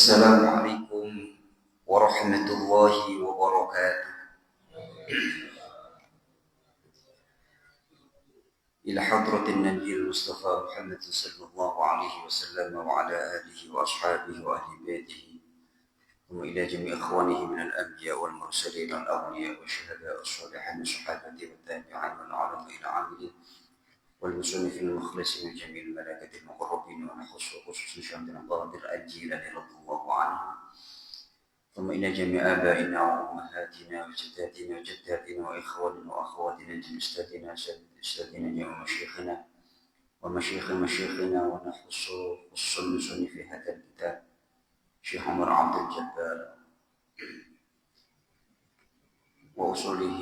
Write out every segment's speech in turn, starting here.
Assalamualaikum warahmatullahi wabarakatuh. Ila hadratin Nabi Mustafa Muhammad sallallahu alaihi wasallam wa ala alihi wa ashabihi wa ahli baitihi wa ila jami' ikhwanihi min al-anbiya wal mursalin wal awliya wa syuhada was-salihin sahabati wa tabi'in wal ulama ila 'amilin wal musannifin wal mukhlasin jami'il malaikati al-muqarrabin wa khusus khususan syamil qadir al-jilani radhiyallahu anhu. ثم إلى جميع آبائنا وأمهاتنا وجداتنا وجداتنا وإخواننا وأخواتنا جميع أستاذنا جميع مشايخنا ومشايخ مشايخنا ونخص المصنف في هذا الكتاب شيخ عمر عبد الجبار وأصوله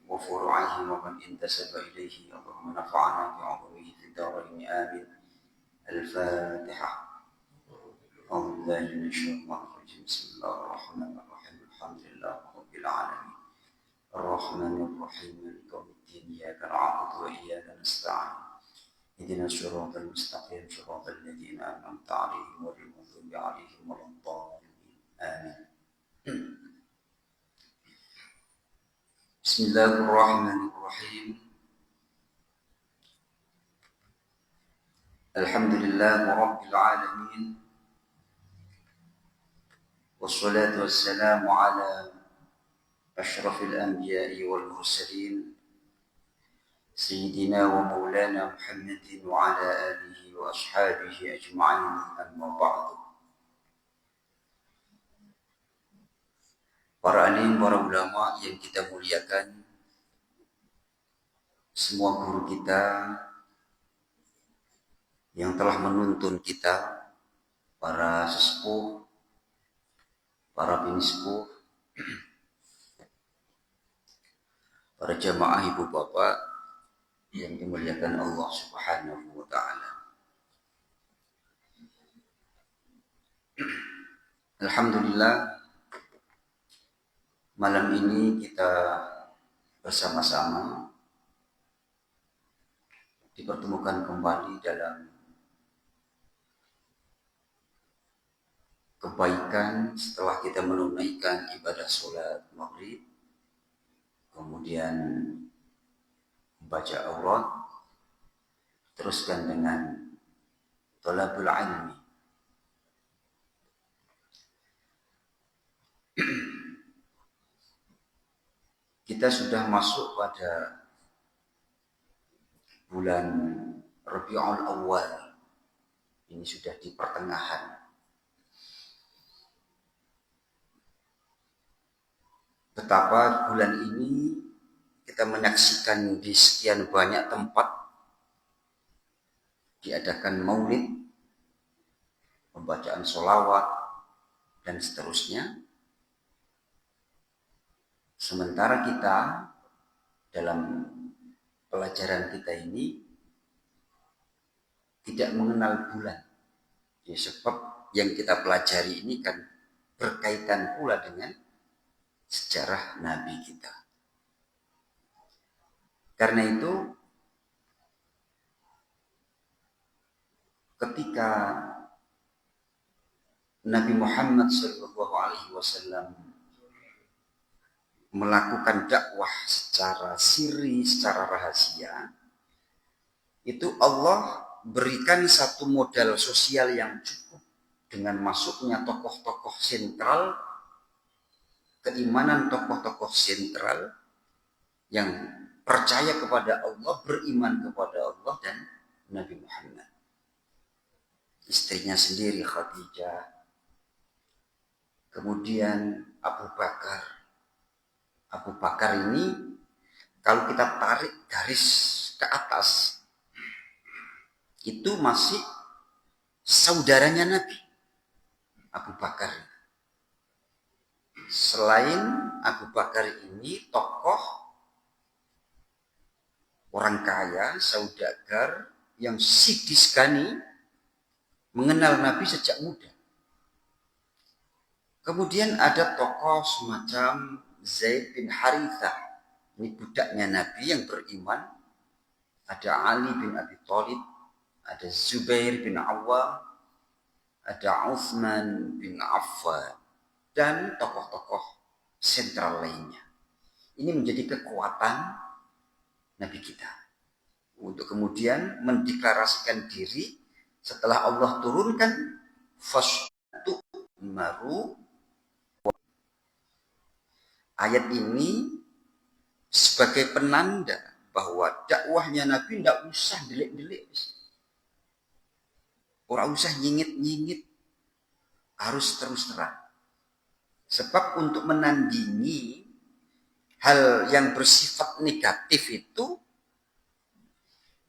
وفروعه ومن انتسب إليه اللهم نفعنا بعلومه في الدارين آمين. الفاتحة. أعوذ بالله من الشيطان الرجيم. بسم الله الرحمن الرحيم. الحمد لله رب العالمين الرحمن الرحيم مالك يوم الدين إياك نعبد وإياك نستعين اهدنا الصراط المستقيم صراط الذين أنعمت عليهم غير المغضوب عليهم ولا الضالين آمين. بسم الله الرحمن الرحيم. الحمد لله رب العالمين والصلاة والسلام على أشرف الأنبياء والمرسلين سيدنا ومولانا محمد وعلى آله وأصحابه أجمعين. أما بعد. Para alim, para ulama yang kita muliakan, semua guru kita yang telah menuntun kita, para sesepuh, para binispuh, para jamaah ibu bapak yang dimuliakan Allah Subhanahu wa ta'ala. Alhamdulillah, malam ini kita bersama-sama dipertemukan kembali dalam kebaikan setelah kita menunaikan ibadah sholat maghrib, kemudian membaca aurat, teruskan dengan thalabul ilmi. Kita sudah masuk pada bulan Rabiul Awal. Ini sudah di pertengahan. Betapa bulan ini kita menyaksikan di sekian banyak tempat diadakan maulid, pembacaan sholawat, dan seterusnya. Sementara kita dalam pelajaran kita ini tidak mengenal bulan. Ya, sebab yang kita pelajari ini kan berkaitan pula dengan sejarah Nabi kita. Karena itu, ketika Nabi Muhammad SAW melakukan dakwah secara sirri, secara rahasia, itu Allah berikan satu modal sosial yang cukup dengan masuknya tokoh-tokoh sentral, keimanan tokoh-tokoh sentral yang percaya kepada Allah, beriman kepada Allah dan Nabi Muhammad. Istrinya sendiri Khadijah, kemudian Abu Bakar. Abu Bakar ini kalau kita tarik garis ke atas, itu masih saudaranya Nabi Abu Bakar. Selain Abu Bakar ini tokoh orang kaya, saudagar yang sidiskani, mengenal Nabi sejak muda. Kemudian ada tokoh semacam Zaid bin Harithah, ini budaknya Nabi yang beriman. Ada Ali bin Abi Thalib, ada Zubair bin Awwam, ada Utsman bin Affan, dan tokoh-tokoh sentral lainnya. Ini menjadi kekuatan Nabi kita untuk kemudian mendeklarasikan diri setelah Allah turunkan fastu maru. Ayat ini sebagai penanda bahwa dakwahnya Nabi tidak usah delik-delik, orang usah nyingit-nyingit, harus terus terang. Sebab untuk menandingi hal yang bersifat negatif itu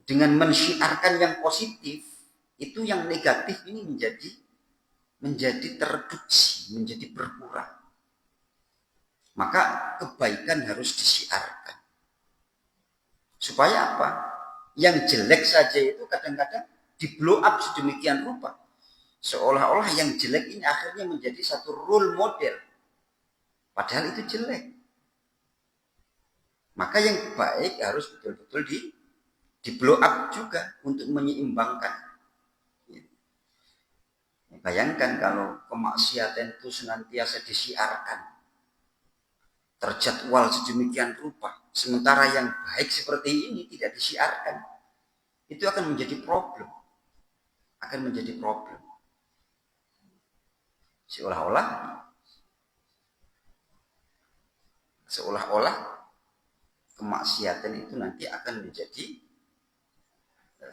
dengan mensyiarkan yang positif, itu yang negatif ini menjadi tereduksi, menjadi berkurang. Maka kebaikan harus disiarkan. Supaya apa? Yang jelek saja itu kadang-kadang di-blow up sedemikian rupa. Seolah-olah yang jelek ini akhirnya menjadi satu role model. Padahal itu jelek. Maka yang baik harus betul-betul di-blow up juga untuk menyeimbangkan. Bayangkan kalau kemaksiatan itu senantiasa disiarkan, terjadwal sedemikian rupa, sementara yang baik seperti ini tidak disiarkan, itu akan menjadi problem. Seolah-olah kemaksiatan itu nanti akan menjadi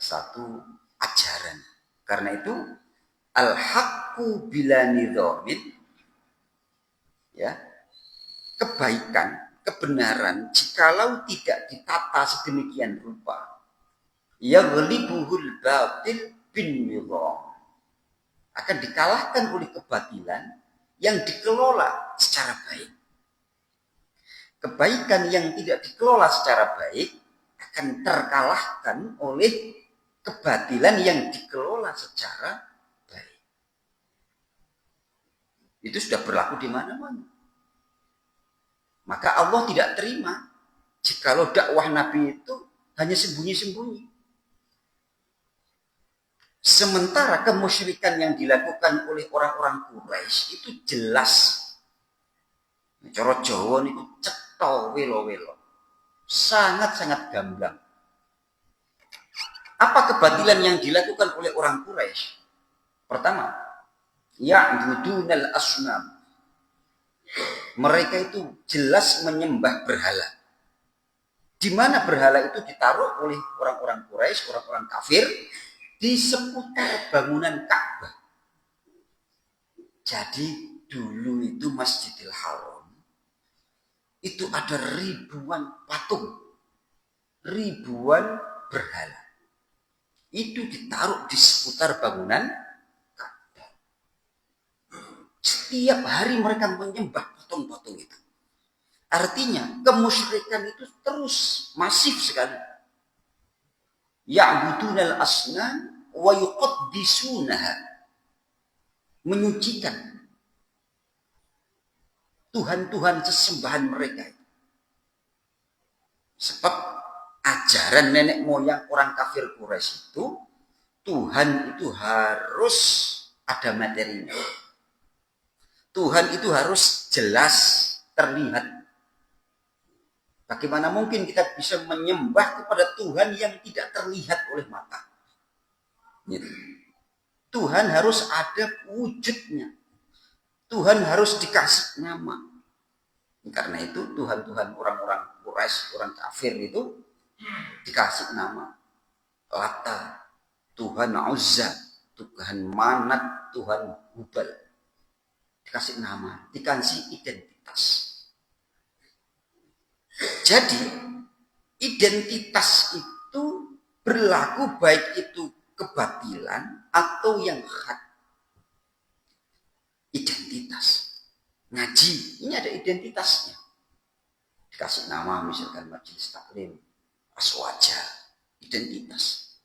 satu ajaran. Karena itu al-haqqu bila nidhamin, ya, kebaikan, kebenaran jikalau tidak ditata sedemikian rupa, yaghlibuhul batil bin nidham, akan dikalahkan oleh kebatilan yang dikelola secara baik. Kebaikan yang tidak dikelola secara baik akan terkalahkan oleh kebatilan yang dikelola secara baik. Itu sudah berlaku di mana-mana. Maka Allah tidak terima jikalau dakwah Nabi itu hanya sembunyi-sembunyi. Sementara kemusyrikan yang dilakukan oleh orang-orang Quraisy itu jelas. Cara Jawa niku cetha welo-welo. Sangat-sangat gamblang. Apa kebatilan yang dilakukan oleh orang Quraisy? Pertama, ya'budunal asnam. Mereka itu jelas menyembah berhala. Di mana berhala itu ditaruh oleh orang-orang Quraisy, orang-orang kafir, di seputar bangunan Ka'bah. Jadi dulu itu Masjidil Haram itu ada ribuan patung, ribuan berhala. Itu ditaruh di seputar bangunan Ka'bah. Setiap hari mereka menyembah patung-patung itu. Artinya kemusyrikan itu terus masif sekali. Ya'budunal asnam wa yuqaddisunaha, menyucikan Tuhan-Tuhan sesembahan mereka. Sebab ajaran nenek moyang orang kafir Quraisy itu, Tuhan itu harus ada materinya. Tuhan itu harus jelas terlihat. Bagaimana mungkin kita bisa menyembah kepada Tuhan yang tidak terlihat oleh mata? Gitu. Tuhan harus ada wujudnya. Tuhan harus dikasih nama. Karena itu Tuhan-Tuhan orang-orang Quraisy, orang kafir itu dikasih nama. Lata, Tuhan Uzza, Tuhan Manat, Tuhan Hubal. Dikasih nama, dikasih identitas. Jadi identitas itu berlaku baik itu kebatilan atau yang hak. Identitas. Ngaji, ini ada identitasnya. Dikasih nama misalkan majelis taklim, aswaja, identitas.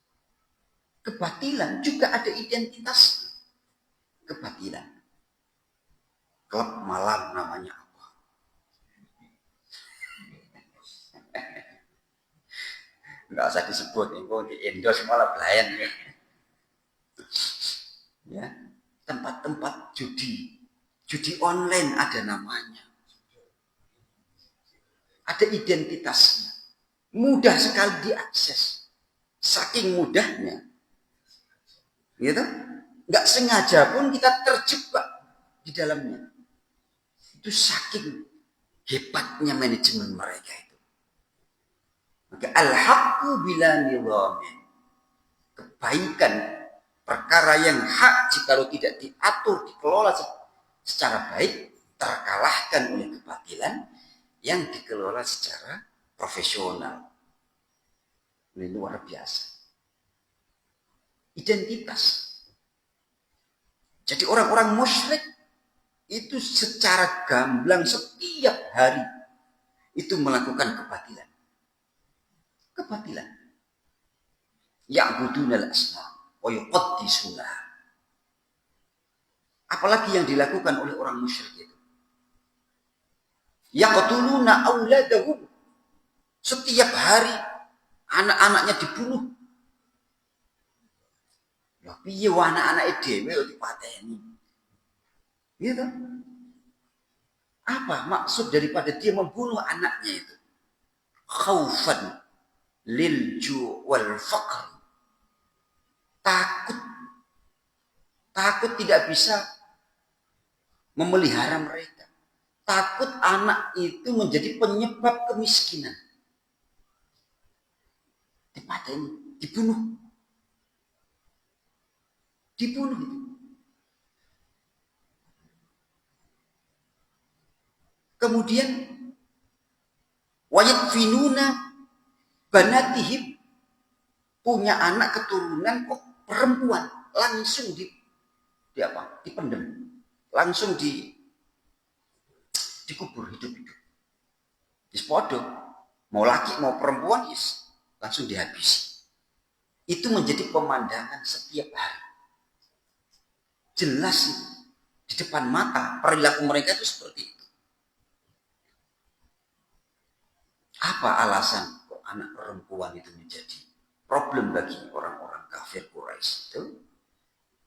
Kebatilan juga ada identitas. Kebatilan. Klub malam namanya apa? Enggak usah disebut, itu di Indo malah belayan. Ya. tempat-tempat judi online ada namanya, ada identitasnya, mudah sekali diakses, saking mudahnya, gitu. Nggak sengaja pun kita terjebak di dalamnya. Itu saking hebatnya manajemen mereka itu. Maka al-haqqu bila nidhamin, kebaikan, perkara yang hak jika tidak diatur, dikelola secara baik, terkalahkan oleh kebatilan yang dikelola secara profesional. Ini luar biasa. Identitas. Jadi orang-orang musyrik itu secara gamblang setiap hari itu melakukan kebatilan. Kebatilan. Ya'budunal asnam wa yuqaddisuna. Apalagi yang dilakukan oleh orang musyrik itu. Yaqtuluna auladahum. Setiap hari anak-anaknya dibunuh. Lah piye anak-anake dhewe kok dipateni? Gitu. Apa maksud daripada dia membunuh anaknya itu? Khaufan lil ju' wal faqr. Takut tidak bisa memelihara mereka. Takut anak itu menjadi penyebab kemiskinan. Dipateni, dibunuh. Kemudian wayadfinuna banatihim, punya anak keturunan kok perempuan, langsung dipendem, langsung dikubur hidup-hidup. Dispodo, mau laki mau perempuan langsung dihabisi. Itu menjadi pemandangan setiap hari. Jelas di depan mata perilaku mereka itu seperti itu. Apa alasan kok anak perempuan itu menjadi problem bagi orang-orang kafir Quraisy itu?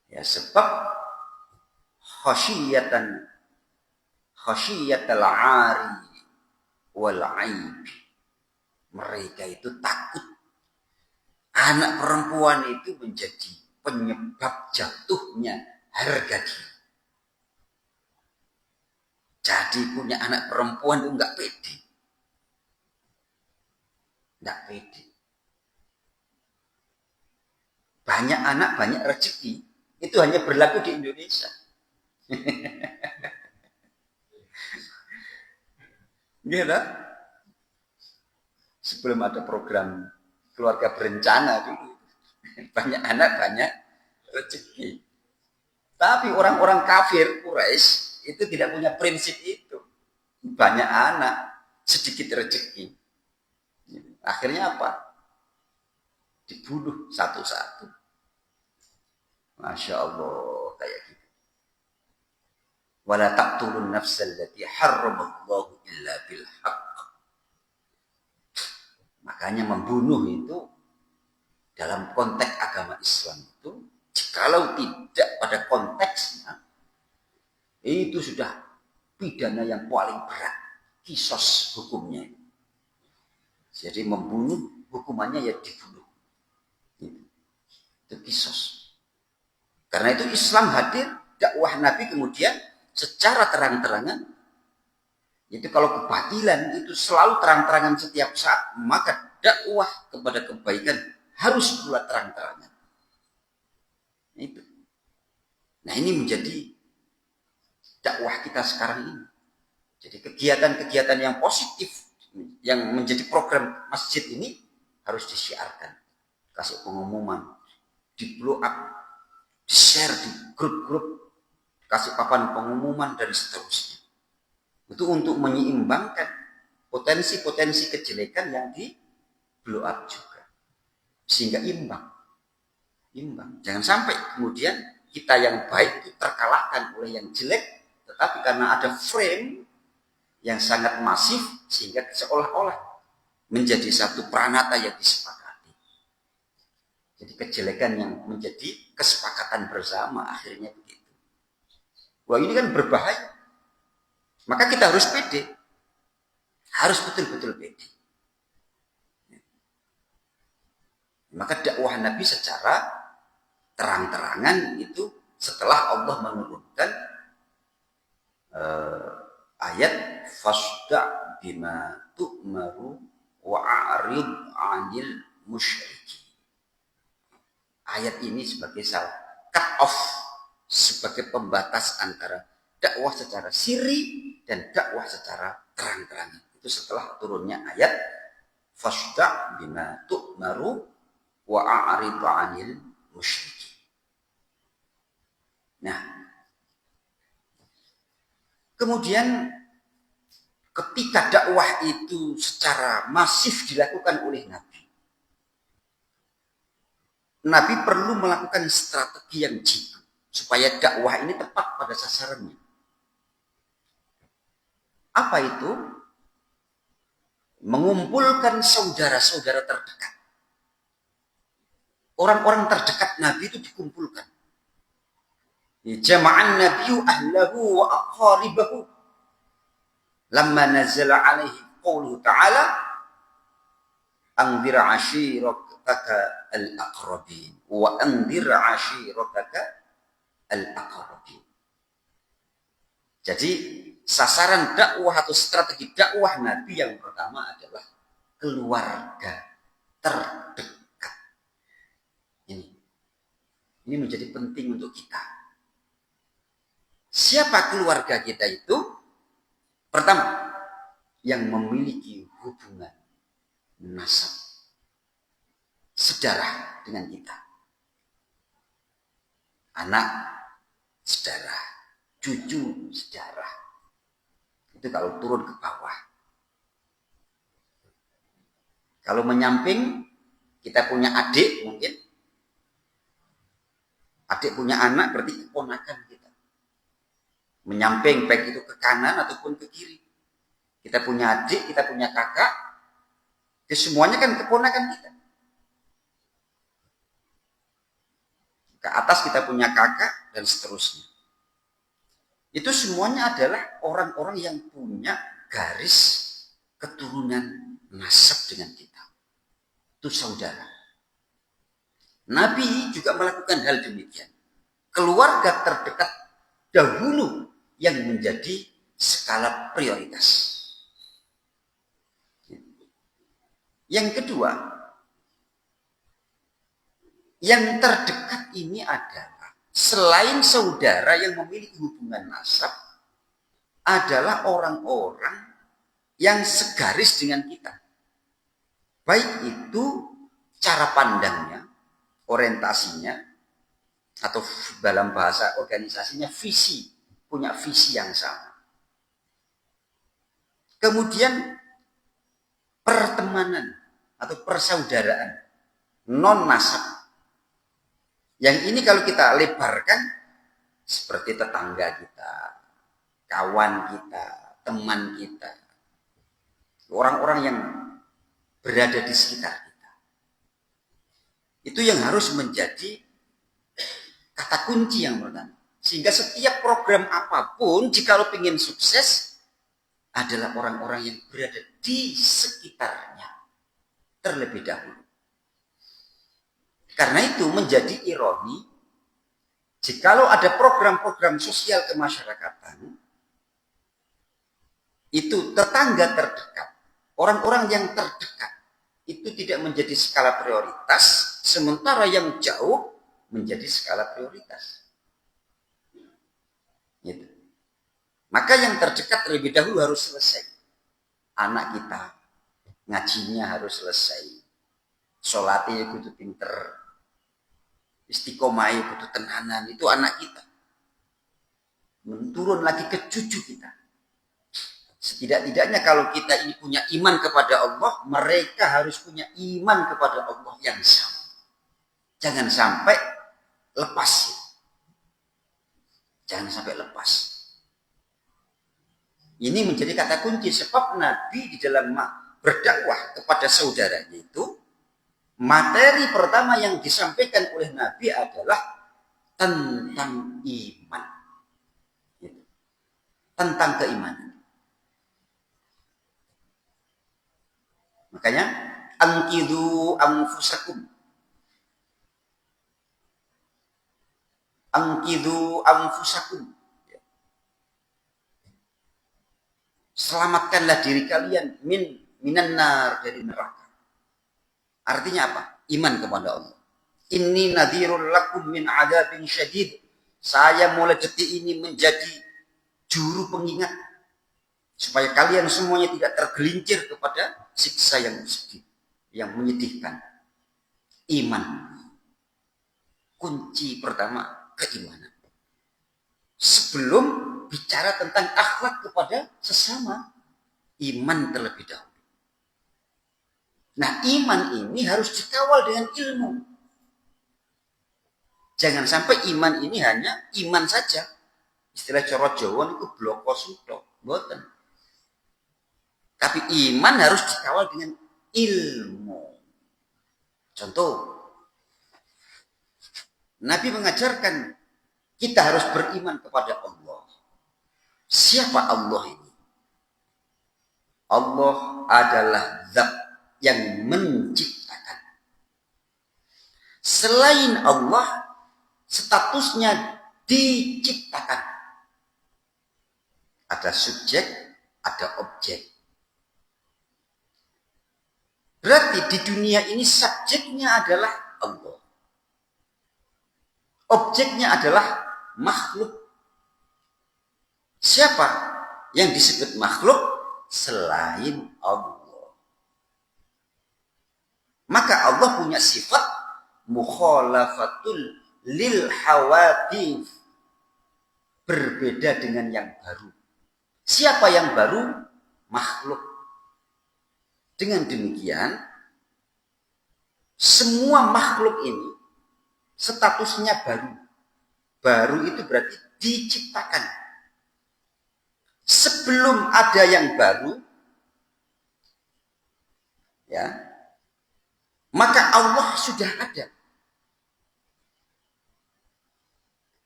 Ya sebab khasyiyatal 'ari wal 'aib. Mereka itu takut anak perempuan itu menjadi penyebab jatuhnya harga diri. Jadi punya anak perempuan itu enggak pede. Enggak pede. Banyak anak, banyak rezeki. Itu hanya berlaku di Indonesia. Gitu. Sebelum ada program keluarga berencana dulu. Banyak anak, banyak rezeki. Tapi orang-orang kafir Quraisy itu tidak punya prinsip itu. Banyak anak, sedikit rezeki. Akhirnya apa? Dibunuh satu-satu. Masya Allah, kayak gitu. Wala taqtulun nafsal lati harramallahu illa bil haqq. Makanya membunuh itu dalam konteks agama Islam itu, jikalau tidak pada konteksnya, itu sudah pidana yang paling berat, kisos hukumnya. Jadi membunuh hukumannya ya dibunuh. Itu kisos. Karena itu Islam hadir, dakwah Nabi kemudian secara terang-terangan. Itu kalau kebatilan itu selalu terang-terangan setiap saat, maka dakwah kepada kebaikan harus pula terang-terangan. Itu. Nah ini menjadi dakwah kita sekarang ini. Jadi kegiatan-kegiatan yang positif yang menjadi program masjid ini harus disiarkan, kasih pengumuman, di blow up, di share di grup-grup, kasih papan pengumuman dan seterusnya. Itu untuk menyeimbangkan potensi-potensi kejelekan yang di blow up juga, sehingga imbang. Jangan sampai kemudian kita yang baik itu terkalahkan oleh yang jelek, tetapi karena ada frame yang sangat masif sehingga seolah-olah menjadi satu pranata yang disepakati. Jadi kejelekan yang menjadi kesepakatan bersama akhirnya begitu. Wah, ini kan berbahaya. Maka kita harus pede. Harus betul-betul pede. Maka dakwah Nabi secara terang-terangan itu setelah Allah menurunkan ayat fasda' bima tu'maru wa'arid 'anil musyrikin. Ayat ini sebagai cut off, sebagai pembatas antara dakwah secara sirri dan dakwah secara terang-terangan. Itu setelah turunnya ayat fasda' bima tu'maru wa'arid 'anil musyrikin. Nah, kemudian ketika dakwah itu secara masif dilakukan oleh Nabi, Nabi perlu melakukan strategi yang jitu supaya dakwah ini tepat pada sasarannya. Apa itu? Mengumpulkan saudara-saudara terdekat. Orang-orang terdekat Nabi itu dikumpulkan. Jama'an nabiyyu ahlahu wa aqaribahu. Lamma nazala alaihi qawluhu ta'ala anzir ashirataka al-aqrabin wa anzir ashirataka al-aqrabin. Jadi sasaran dakwah atau strategi dakwah Nabi yang pertama adalah keluarga terdekat. Ini menjadi penting untuk kita. Siapa keluarga kita itu? Pertama, yang memiliki hubungan nasab sedarah dengan kita. Anak sedarah, cucu sedarah. Itu kalau turun ke bawah. Kalau menyamping, kita punya adik mungkin. Adik punya anak berarti keponakan kita. Menyamping baik itu ke kanan ataupun ke kiri. Kita punya adik, kita punya kakak. Itu semuanya kan keponakan kita. Ke atas kita punya kakak dan seterusnya. Itu semuanya adalah orang-orang yang punya garis keturunan nasab dengan kita. Itu saudara. Nabi juga melakukan hal demikian. Keluarga terdekat dahulu yang menjadi skala prioritas. Yang kedua, yang terdekat ini adalah selain saudara yang memiliki hubungan nasab, adalah orang-orang yang segaris dengan kita. Baik itu cara pandangnya, orientasinya, atau dalam bahasa organisasinya visi, punya visi yang sama. Kemudian pertemanan atau persaudaraan non nasab. Yang ini kalau kita lebarkan seperti tetangga kita, kawan kita, teman kita, orang-orang yang berada di sekitar kita. Itu yang harus menjadi kata kunci yang pertama. Sehingga setiap program apapun, jika lo ingin sukses, adalah orang-orang yang berada di sekitarnya terlebih dahulu. Karena itu menjadi ironi, jikalau ada program-program sosial kemasyarakatan, itu tetangga terdekat, orang-orang yang terdekat, itu tidak menjadi skala prioritas, sementara yang jauh menjadi skala prioritas. Gitu. Maka yang terdekat terlebih dahulu harus selesai. Anak kita ngajinya harus selesai. Sholatnya kudu pinter. Istiqomah kudu tenanan. Itu anak kita. Menturun lagi ke cucu kita. Setidak-tidaknya kalau kita ini punya iman kepada Allah, mereka harus punya iman kepada Allah yang sama. Jangan sampai lepas. Jangan sampai lepas. Ini menjadi kata kunci sebab Nabi di dalam berdakwah kepada saudaranya itu, materi pertama yang disampaikan oleh Nabi adalah tentang iman. tentang keimanan. Makanya angkidu anfusakum. Angkidu anfusakum. Selamatkanlah diri kalian minan nar, dari neraka. Artinya apa? Iman kepada Allah. Inni nadhirul lakum min adzabin syadid. Saya mulai detik ini menjadi juru pengingat supaya kalian semuanya tidak tergelincir kepada siksa yang sedih, yang menyedihkan. Iman. Kunci pertama keimanan. Sebelum bicara tentang akhlak kepada sesama, iman terlebih dahulu. Nah, iman ini harus dikawal dengan ilmu. Jangan sampai iman ini hanya iman saja. Istilah coro Jawa itu bloko suto, boten. Tapi iman harus dikawal dengan ilmu. Contoh, Nabi mengajarkan kita harus beriman kepada Allah. Siapa Allah ini? Allah adalah zat yang menciptakan. Selain Allah, statusnya diciptakan. Ada subjek, ada objek. Berarti di dunia ini subjeknya adalah Allah. Objeknya adalah makhluk. Siapa yang disebut makhluk selain Allah? Maka Allah punya sifat mukhalafatul lil hawadith, berbeda dengan yang baru. Siapa yang baru? Makhluk. Dengan demikian, semua makhluk ini statusnya baru. Baru itu berarti diciptakan. Sebelum ada yang baru, ya, maka Allah sudah ada.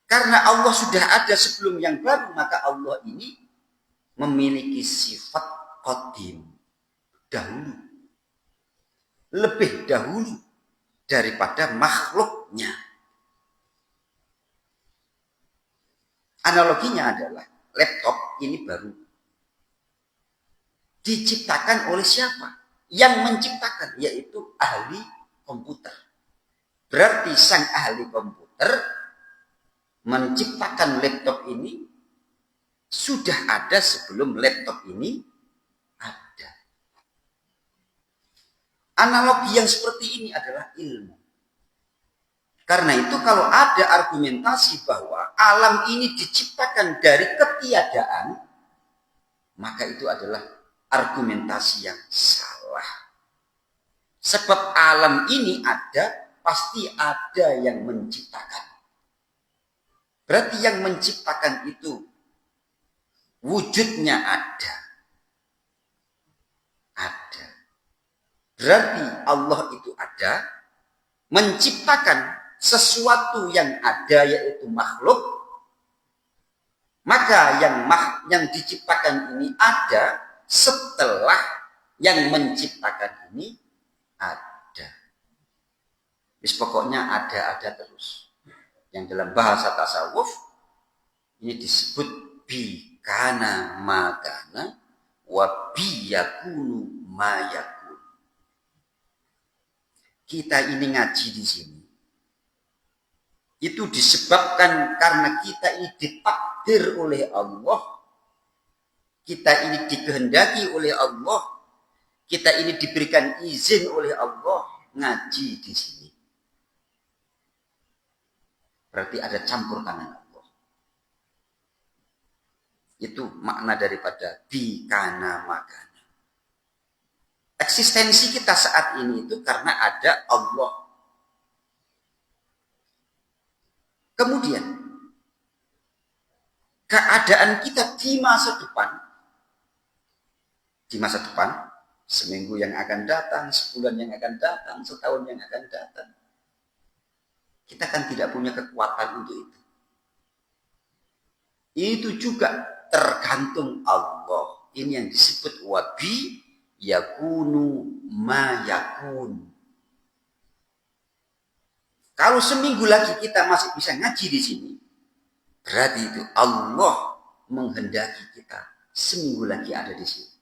Karena Allah sudah ada sebelum yang baru, maka Allah ini memiliki sifat qadim, dahulu. Lebih dahulu daripada makhluknya. Analoginya adalah laptop ini baru. Diciptakan oleh siapa? Yang menciptakan, yaitu ahli komputer. Berarti sang ahli komputer menciptakan laptop ini sudah ada sebelum laptop ini ada. Analogi yang seperti ini adalah ilmu. Karena itu kalau ada argumentasi bahwa alam ini diciptakan dari ketiadaan, maka itu adalah argumentasi yang salah. Sebab alam ini ada, pasti ada yang menciptakan. Berarti yang menciptakan itu wujudnya ada. Ada. Berarti Allah itu ada, menciptakan sesuatu yang ada, yaitu makhluk. Maka yang diciptakan ini ada setelah yang menciptakan ini ada. Pokoknya ada terus. Yang dalam bahasa tasawuf ini disebut bikana makana wa biyakunu mayakun. Kita ini ngaji di sini itu disebabkan karena kita ini ditakdir oleh Allah, kita ini dikehendaki oleh Allah, kita ini diberikan izin oleh Allah ngaji di sini. Berarti ada campur tangan Allah. Itu makna daripada bikana makana. Eksistensi kita saat ini itu karena ada Allah. Kemudian, keadaan kita di masa depan, seminggu yang akan datang, sebulan yang akan datang, setahun yang akan datang, kita kan tidak punya kekuatan untuk itu. Itu juga tergantung Allah. Ini yang disebut wabi yakunu ma yakun. Kalau seminggu lagi kita masih bisa ngaji di sini, berarti itu Allah menghendaki kita seminggu lagi ada di sini.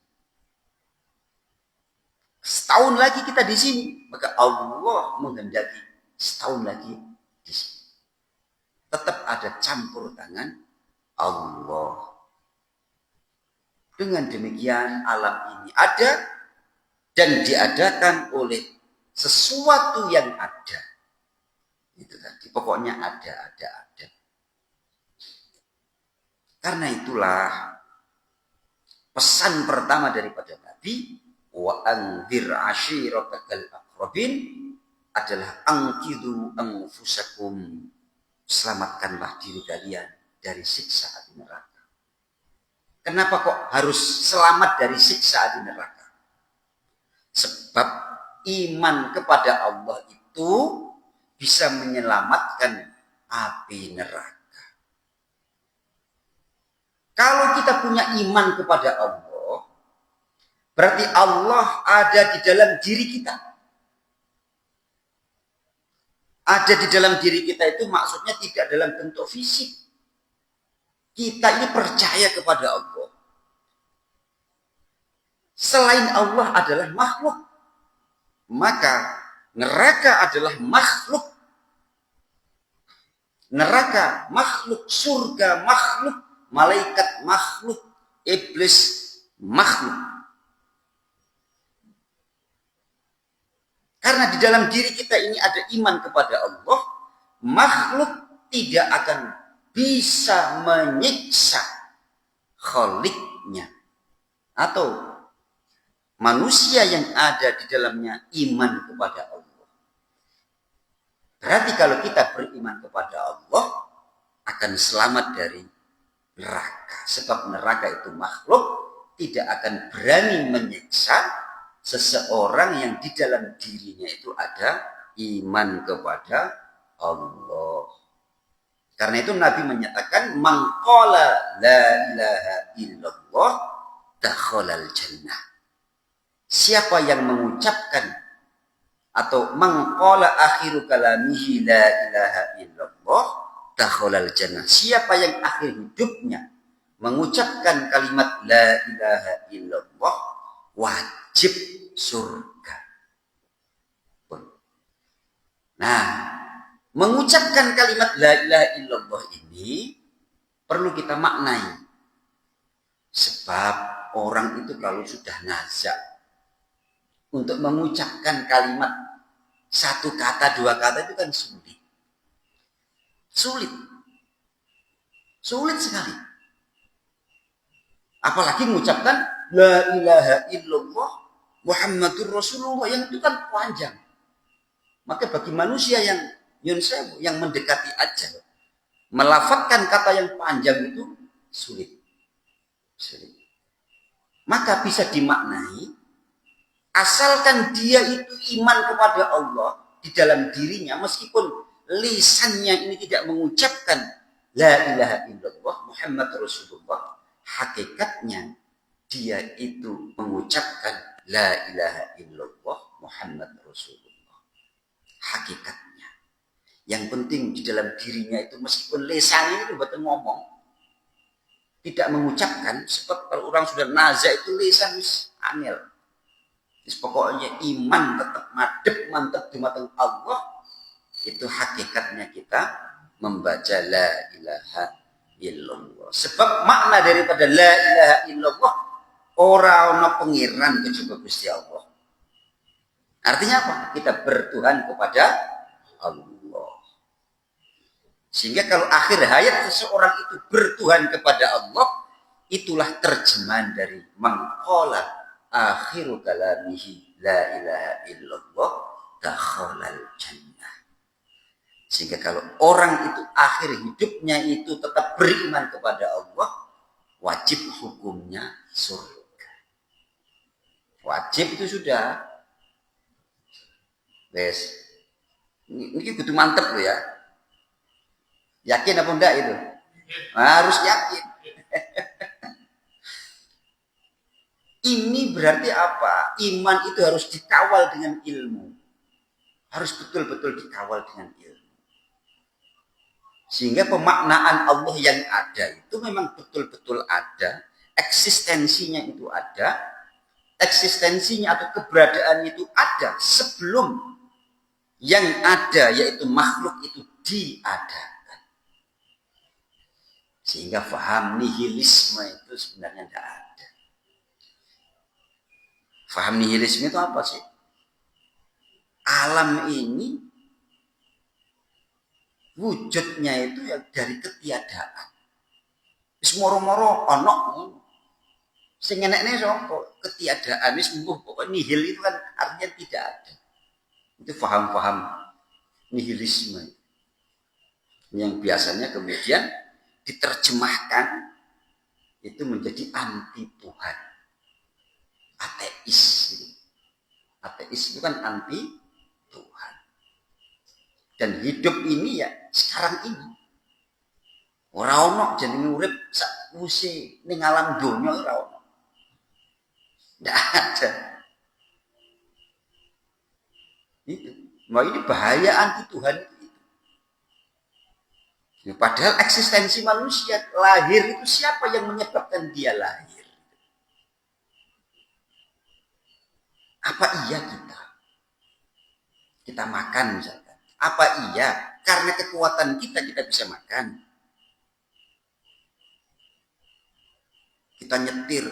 Setahun lagi kita di sini, maka Allah menghendaki setahun lagi di sini. Tetap ada campur tangan Allah. Dengan demikian alam ini ada dan diadakan oleh sesuatu yang ada. Itu tadi, pokoknya ada. Karena itulah pesan pertama daripada Nabi, wa anzir ashiratakal aqrabin, adalah angkidu anfusakum, selamatkanlah diri kalian dari siksa api neraka. Kenapa kok harus selamat dari siksa di neraka? Sebab iman kepada Allah itu bisa menyelamatkan api neraka. Kalau kita punya iman kepada Allah, berarti Allah ada di dalam diri kita. Ada di dalam diri kita itu maksudnya tidak dalam bentuk fisik. Kita ini percaya kepada Allah. Selain Allah adalah makhluk. Maka neraka adalah makhluk. Neraka makhluk, surga makhluk, malaikat makhluk, iblis makhluk. Karena di dalam diri kita ini ada iman kepada Allah, makhluk tidak akan bisa menyiksa khaliknya atau manusia yang ada di dalamnya iman kepada Allah. Berarti kalau kita beriman kepada Allah akan selamat dari neraka. Sebab neraka itu makhluk tidak akan berani menyiksa seseorang yang di dalam dirinya itu ada iman kepada Allah. Karena itu Nabi menyatakan man qala la ilaha illallah dakhalal jannah. Siapa yang mengucapkan atau man qala akhiru kalamihi la ilaha illallah dakhalal jannah. Siapa yang akhir hidupnya mengucapkan kalimat la ilaha illallah wajib surga. Nah, mengucapkan kalimat la ilaha illallah ini perlu kita maknai. Sebab orang itu kalau sudah nazak untuk mengucapkan kalimat satu kata, dua kata itu kan sulit. Sulit sekali. Apalagi mengucapkan la ilaha illallah Muhammadur Rasulullah yang itu kan panjang. Maka bagi manusia yang mendekati ajal, melafadzkan kata yang panjang itu sulit. Maka bisa dimaknai, asalkan dia itu iman kepada Allah di dalam dirinya, meskipun lisannya ini tidak mengucapkan la ilaha illallah Muhammad Rasulullah, hakikatnya dia itu mengucapkan la ilaha illallah Muhammad Rasulullah. Hakikatnya. Yang penting di dalam dirinya itu meskipun lisannya itu betul ngomong, tidak mengucapkan. Sebab kalau orang sudah nazak itu lisan angel. Pokoknya iman tetap mantap di mata Allah. Itu hakikatnya kita membaca la ilaha illallah. Sebab makna daripada la ilaha illallah, ora ana pengiran kejaba Gusti Allah. Artinya apa? Kita bertuhan kepada Allah. Sehingga kalau akhir hayat seseorang itu bertuhan kepada Allah, itulah terjemahan dari maqala akhiru kalamihi la ilaha illallah dakhalal jannah. Sehingga kalau orang itu akhir hidupnya itu tetap beriman kepada Allah, wajib hukumnya surga. Wajib itu sudah. Wes, ini kudu mantep loh ya. Yakin apa enggak itu? Harus yakin. Ini berarti apa? Iman itu harus dikawal dengan ilmu. Harus betul-betul dikawal dengan ilmu. Sehingga pemaknaan Allah yang ada itu memang betul-betul ada. Eksistensinya itu ada. Eksistensinya atau keberadaan itu ada sebelum yang ada yaitu makhluk itu diadakan. Sehingga faham nihilisme itu sebenarnya tidak ada. Faham nihilisme itu apa sih? Alam ini wujudnya itu ya dari ketiadaan. Wis moro-moro ana sing enekne sapa? Ketiadaan. Wis pokoke nihil itu kan artinya tidak ada. Itu faham-faham nihilisme yang biasanya kemudian diterjemahkan itu menjadi anti Tuhan. Ateis. Ateis itu kan anti Tuhan. Dan hidup ini ya sekarang ini. Ora ono jenenge urip sakwise ning alam donya ora ono. Ndak ada. Itu. Nah ini bahaya anti Tuhan itu. Ya, padahal eksistensi manusia lahir itu siapa yang menyebabkan dia lahir? Apa iya kita makan misalkan? Apa iya karena kekuatan kita bisa makan? Kita nyetir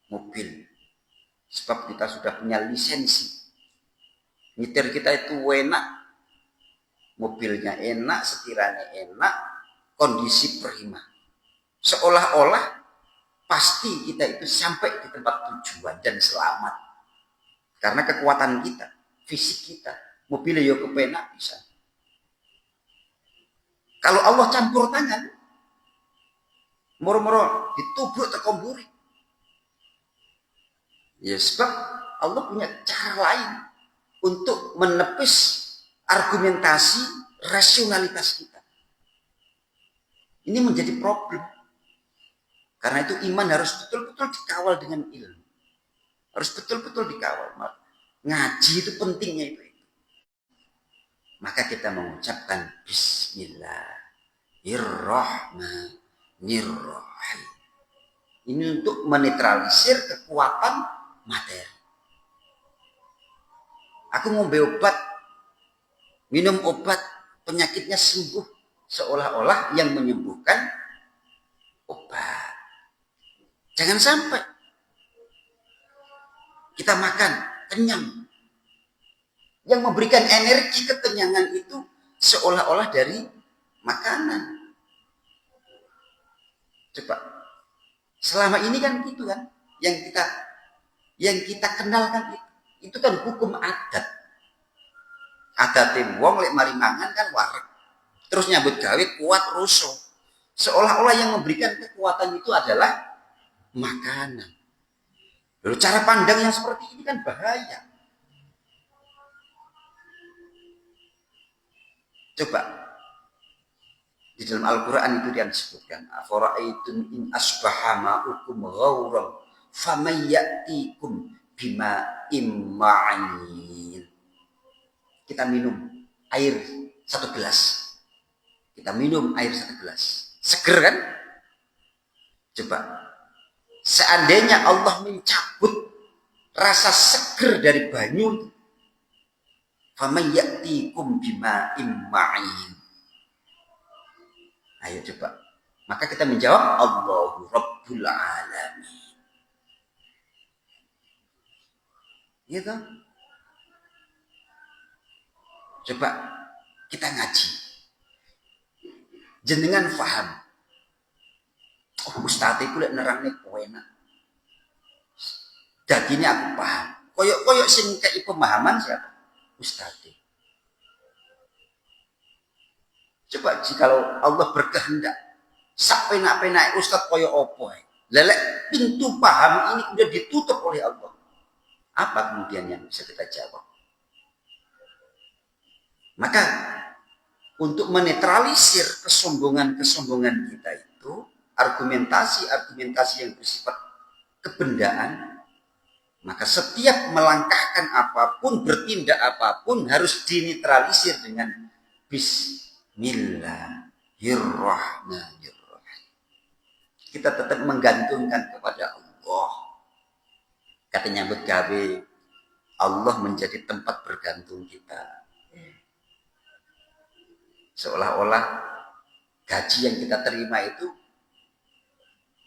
mobil sebab kita sudah punya lisensi. Nyetir kita itu enak, mobilnya enak, setiranya enak, kondisi prima. Seolah-olah pasti kita itu sampai di tempat tujuan dan selamat. Karena kekuatan kita, fisik kita, mobilnya yo kepenak bisa. Kalau Allah campur tangan, moro-moro ditubruk teko mburi. Ya sebab Allah punya cara lain untuk menepis argumentasi rasionalitas kita. Ini menjadi problem. Karena itu iman harus betul-betul dikawal dengan ilmu. Harus betul-betul dikawal. Ngaji itu pentingnya itu. Maka kita mengucapkan Bismillahirrahmanirrahim. Ini untuk menetralisir kekuatan materi. Aku ngombe obat, minum obat, penyakitnya sembuh. Seolah-olah yang menyembuhkan obat. Jangan sampai kita makan, kenyang. Yang memberikan energi kekenyangan itu seolah-olah dari makanan. Coba. Selama ini kan gitu kan. Yang kita kenalkan itu kan hukum adat. Adat wong lek mari mangan kan wareg. Terus nyambut gawe kuat rusuh. Seolah-olah yang memberikan kekuatan itu adalah makanan. Lalu cara pandang yang seperti ini kan bahaya. Coba di dalam Al-Quran itu dia disebutkan afara'aitum in asbaha ma'ukum ghauran famayyatikum bima'im ma'in. Kita minum air 1 gelas. Kita minum air 1 gelas. Seger kan? Coba seandainya Allah mencabut rasa seger dari banyu, famayyatikum bima'im ma'in. Ayo coba. Maka kita menjawab Allahu Rabbul Alamin. Gitu. Coba kita ngaji. Jenengan faham. Oh, Ustaz itu lek nerangnya enak. Jadinya aku paham. Koyok sing kei pemahaman siapa? Ustaz. Coba jikalau Allah berkehendak sak penak-penak Ustaz koyok opo. Lelek pintu paham ini udah ditutup oleh Allah. Apa kemudian yang bisa kita jawab? Maka untuk menetralisir kesombongan kita itu, argumentasi yang bersifat kebendaan, maka setiap melangkahkan apapun, bertindak apapun harus dinetralisir dengan Bismillahirrahmanirrahim. Kita tetap menggantungkan kepada Allah. Katanya nyambut gawe, Allah menjadi tempat bergantung kita. Seolah-olah gaji yang kita terima itu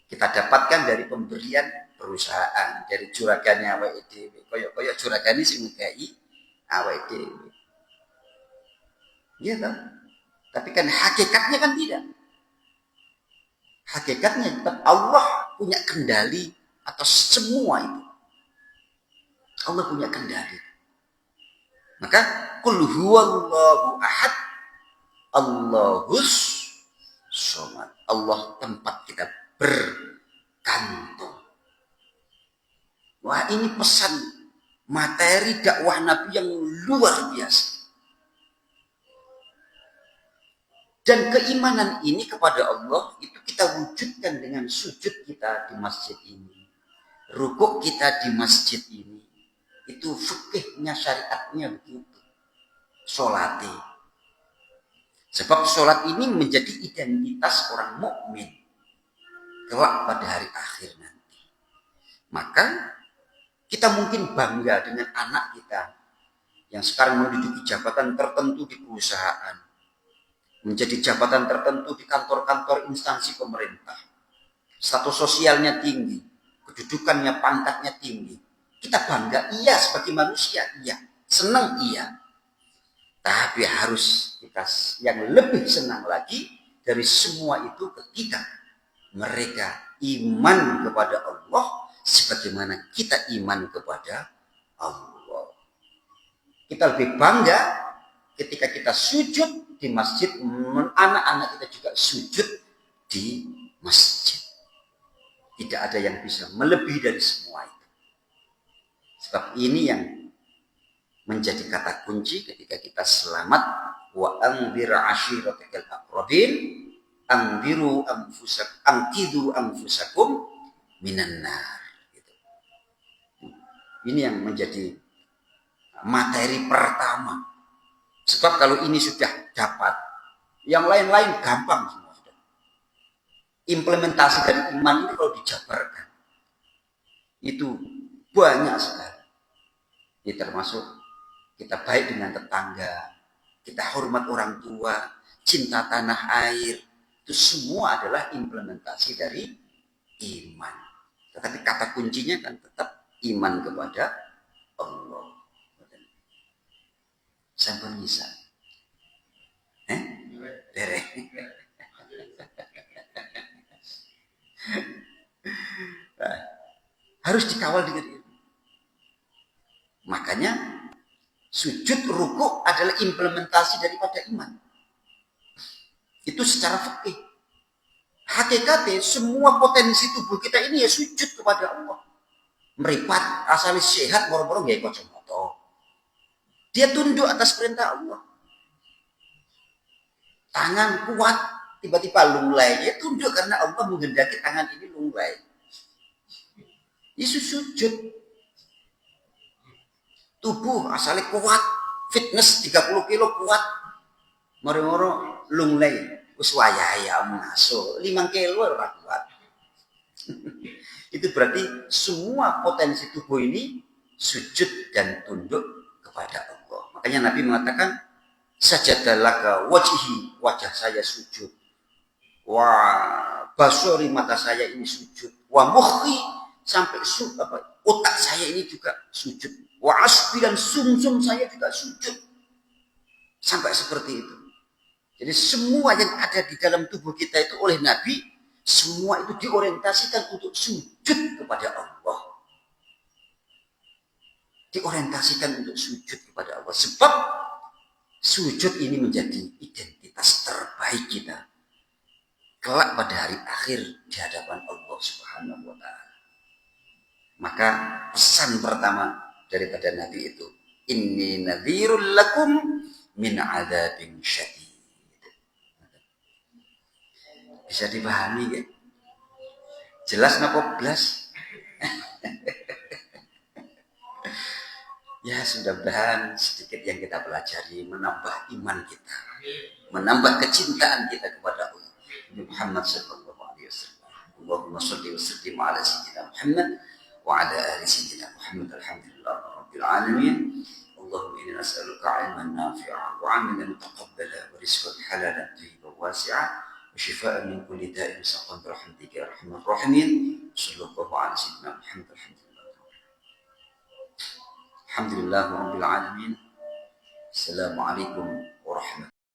kita dapatkan dari pemberian perusahaan, dari juragannya awake dhewe. Koyok juragane sing ngekai awake dhewe. Iya toh? Tapi kan hakikatnya kan tidak. Hakikatnya tetap Allah punya kendali atas semua itu. Allah punya kendali. Maka qul huwallahu ahad, Allahus somad. Allah tempat kita bergantung. Wah, ini pesan materi dakwah Nabi yang luar biasa. Dan keimanan ini kepada Allah itu kita wujudkan dengan sujud kita di masjid ini, rukuk kita di masjid ini. Itu fikihnya, syariatnya begitu. Solati. Sebab solat ini menjadi identitas orang mukmin kelak pada hari akhir nanti. Maka kita mungkin bangga dengan anak kita yang sekarang menduduki jabatan tertentu di perusahaan, menjadi jabatan tertentu di kantor-kantor instansi pemerintah. Status sosialnya tinggi, kedudukannya, pangkatnya tinggi. Kita bangga, iya, sebagai manusia, iya. Senang, iya. Tapi harus kita yang lebih senang lagi dari semua itu ketika mereka iman kepada Allah sebagaimana kita iman kepada Allah. Kita lebih bangga ketika kita sujud di masjid, anak-anak kita juga sujud di masjid. Tidak ada yang bisa melebihi dari semua itu. Sebab ini yang menjadi kata kunci ketika kita selamat. Wa anzir ashiratakal aqrabin, anziru anfusakum minan nar. Ini yang menjadi materi pertama. Sebab kalau ini sudah dapat, yang lain-lain gampang semua. Implementasi dari iman ini kalau dijabarkan, itu banyak sekali. Ini termasuk kita baik dengan tetangga, kita hormat orang tua, cinta tanah air. Itu semua adalah implementasi dari iman. Tetapi kata kuncinya kan tetap iman kepada Allah. Sampun bisa. Derek. Harus dikawal dengan ilmu. Makanya sujud rukuk adalah implementasi daripada iman. Itu secara fikih. Hakikatnya semua potensi tubuh kita ini ya sujud kepada Allah. Meripat asal sehat moro-moro nggih kacamata. Dia tunduk atas perintah Allah. Tangan kuat tiba-tiba lunglai, dia tunduk karena Allah menghendaki tangan ini lunglai. Yesus sujud. Tubuh asalnya kuat, fitness 30 kilo kuat, moro-moro lunglai, wis wayah ngaso 5 kilo ora kuat. Itu berarti semua potensi tubuh ini sujud dan tunduk kepada Allah. Makanya Nabi mengatakan, sajadalaka wajhi, wajah saya sujud. Wah, basori, mata saya ini sujud. Wa mukhi, sampai otak saya ini juga sujud. Wa asbi, dan sumsum saya juga sujud. Sampai seperti itu. Jadi semua yang ada di dalam tubuh kita itu oleh Nabi, semua itu diorientasikan untuk sujud kepada Allah. Diorientasikan untuk sujud kepada Allah. Sebab sujud ini menjadi identitas terbaik kita kelak pada hari akhir di hadapan Allah Subhanahu wa Ta'ala. Maka pesan pertama daripada Nabi itu, inni nadhirul lakum min adzabin syadid. Bisa dipahami ya? Jelas napa blas? Ya sudah bahan sedikit yang kita pelajari menambah iman kita, menambah kecintaan kita kepada Allah Muhammad sallallahu alaihi wasallam. Allahumma shalli wa sallim ala sayyidina Muhammad wa ala ali sayyidina Muhammad. Alhamdulillah rabbil alamin. Allahumma inna nas'aluka 'ilman nafi'an wa 'amalan mutaqabbala wa rizqan halalan tayyiban wasi'an wa shifaa'an min kulli da'in saqam bi rahmatika ya arhamar rahimin. Sallallahu ala sayyidina Muhammad. Alhamdulillah rabbil alamin. Assalamualaikum warahmatullahi wabarakatuh.